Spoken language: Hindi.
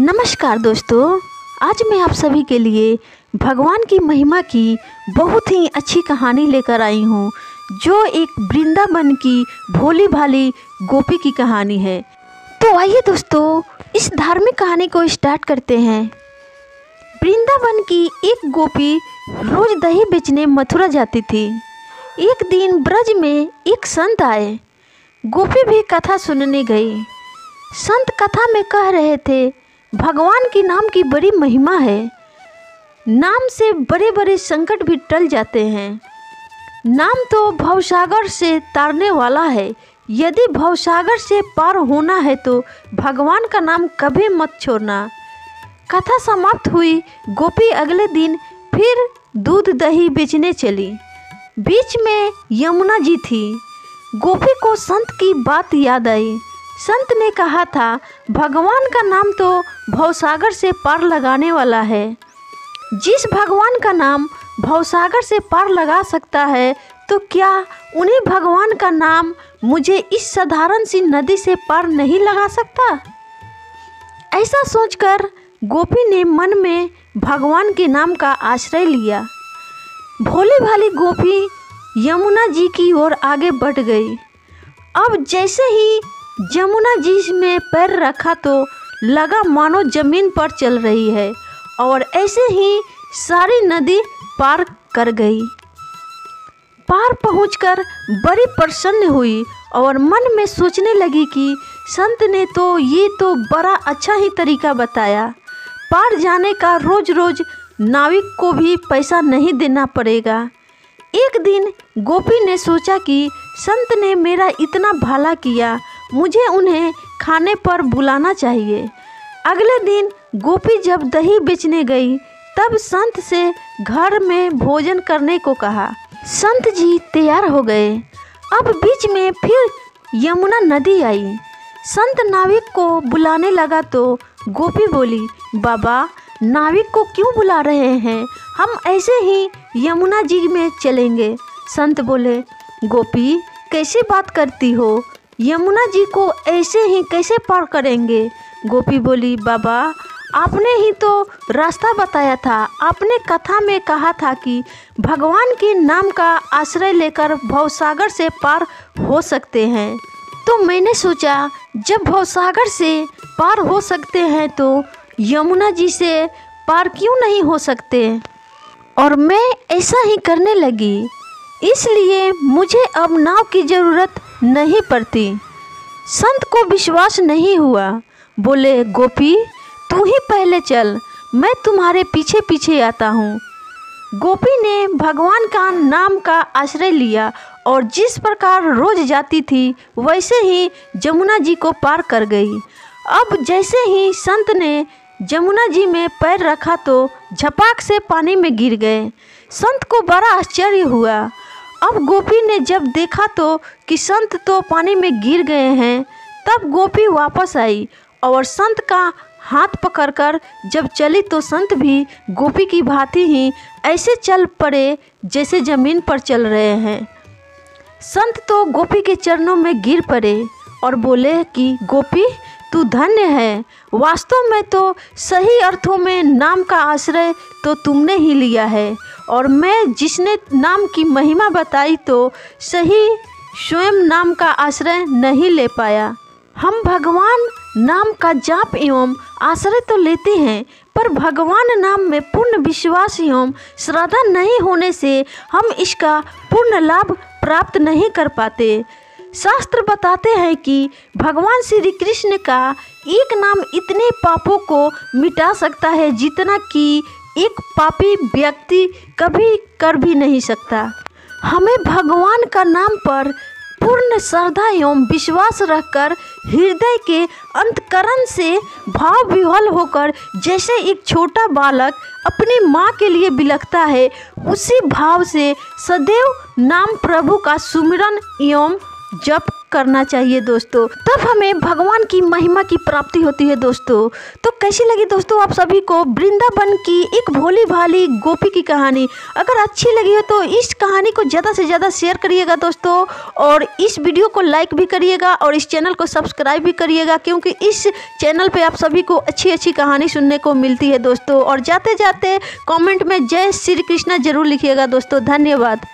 नमस्कार दोस्तों, आज मैं आप सभी के लिए भगवान की महिमा की बहुत ही अच्छी कहानी लेकर आई हूँ, जो एक वृंदावन की भोली भाली गोपी की कहानी है। तो आइए दोस्तों, इस धार्मिक कहानी को स्टार्ट करते हैं। वृंदावन की एक गोपी रोज दही बेचने मथुरा जाती थी। एक दिन ब्रज में एक संत आए। गोपी भी कथा सुनने गई। संत कथा में कह रहे थे, भगवान के नाम की बड़ी महिमा है। नाम से बड़े बड़े संकट भी टल जाते हैं। नाम तो भवसागर से तारने वाला है। यदि भवसागर से पार होना है तो भगवान का नाम कभी मत छोड़ना। कथा समाप्त हुई। गोपी अगले दिन फिर दूध दही बेचने चली। बीच में यमुना जी थी। गोपी को संत की बात याद आई। संत ने कहा था, भगवान का नाम तो भवसागर से पार लगाने वाला है। जिस भगवान का नाम भवसागर से पार लगा सकता है, तो क्या उन्हीं भगवान का नाम मुझे इस साधारण सी नदी से पार नहीं लगा सकता? ऐसा सोचकर गोपी ने मन में भगवान के नाम का आश्रय लिया। भोली भाली गोपी यमुना जी की ओर आगे बढ़ गई। अब जैसे ही यमुना जी में पैर रखा तो लगा मानो जमीन पर चल रही है, और ऐसे ही सारी नदी पार कर गई। पार पहुंचकर बड़ी प्रसन्न हुई और मन में सोचने लगी कि संत ने तो ये तो बड़ा अच्छा ही तरीका बताया। पार जाने का रोज रोज नाविक को भी पैसा नहीं देना पड़ेगा। एक दिन गोपी ने सोचा कि संत ने मेरा इतना भला किया, मुझे उन्हें खाने पर बुलाना चाहिए। अगले दिन गोपी जब दही बेचने गई, तब संत से घर में भोजन करने को कहा। संत जी तैयार हो गए। अब बीच में फिर यमुना नदी आई। संत नाविक को बुलाने लगा तो गोपी बोली, बाबा नाविक को क्यों बुला रहे हैं? हम ऐसे ही यमुना जी में चलेंगे। संत बोले, गोपी कैसे बात करती हो? यमुना जी को ऐसे ही कैसे पार करेंगे? गोपी बोली, बाबा आपने ही तो रास्ता बताया था। आपने कथा में कहा था कि भगवान के नाम का आश्रय लेकर भवसागर से पार हो सकते हैं। तो मैंने सोचा, जब भवसागर से पार हो सकते हैं तो यमुना जी से पार क्यों नहीं हो सकते? और मैं ऐसा ही करने लगी। इसलिए मुझे अब नाव की ज़रूरत नहीं पड़ती। संत को विश्वास नहीं हुआ। बोले, गोपी तू ही पहले चल, मैं तुम्हारे पीछे पीछे आता हूँ। गोपी ने भगवान का नाम का आश्रय लिया और जिस प्रकार रोज जाती थी वैसे ही यमुना जी को पार कर गई। अब जैसे ही संत ने यमुना जी में पैर रखा तो झपाक से पानी में गिर गए। संत को बड़ा आश्चर्य हुआ। अब गोपी ने जब देखा तो कि संत तो पानी में गिर गए हैं, तब गोपी वापस आई और संत का हाथ पकड़कर जब चली तो संत भी गोपी की भांति ही ऐसे चल पड़े जैसे ज़मीन पर चल रहे हैं। संत तो गोपी के चरणों में गिर पड़े और बोले कि गोपी तू धन्य है। वास्तव में तो सही अर्थों में नाम का आश्रय तो तुमने ही लिया है, और मैं जिसने नाम की महिमा बताई तो सही स्वयं नाम का आश्रय नहीं ले पाया। हम भगवान नाम का जाप एवं आश्रय तो लेते हैं, पर भगवान नाम में पूर्ण विश्वास एवं श्रद्धा नहीं होने से हम इसका पूर्ण लाभ प्राप्त नहीं कर पाते। शास्त्र बताते हैं कि भगवान श्री कृष्ण का एक नाम इतने पापों को मिटा सकता है जितना कि एक पापी व्यक्ति कभी कर भी नहीं सकता। हमें भगवान का नाम पर पूर्ण श्रद्धा एवं विश्वास रखकर हृदय के अंतकरण से भाव विह्वल होकर जैसे एक छोटा बालक अपनी माँ के लिए बिलखता है, उसी भाव से सदैव नाम प्रभु का सुमिरन एवं जप करना चाहिए दोस्तों, तब हमें भगवान की महिमा की प्राप्ति होती है दोस्तों। तो कैसी लगी दोस्तों आप सभी को वृंदावन की एक भोली भाली गोपी की कहानी? अगर अच्छी लगी हो तो इस कहानी को ज़्यादा से ज़्यादा शेयर करिएगा दोस्तों, और इस वीडियो को लाइक भी करिएगा और इस चैनल को सब्सक्राइब भी करिएगा, क्योंकि इस चैनल पे आप सभी को अच्छी अच्छी कहानी सुनने को मिलती है दोस्तों। और जाते जाते कमेंट में जय श्री कृष्णा जरूर लिखिएगा दोस्तों। धन्यवाद।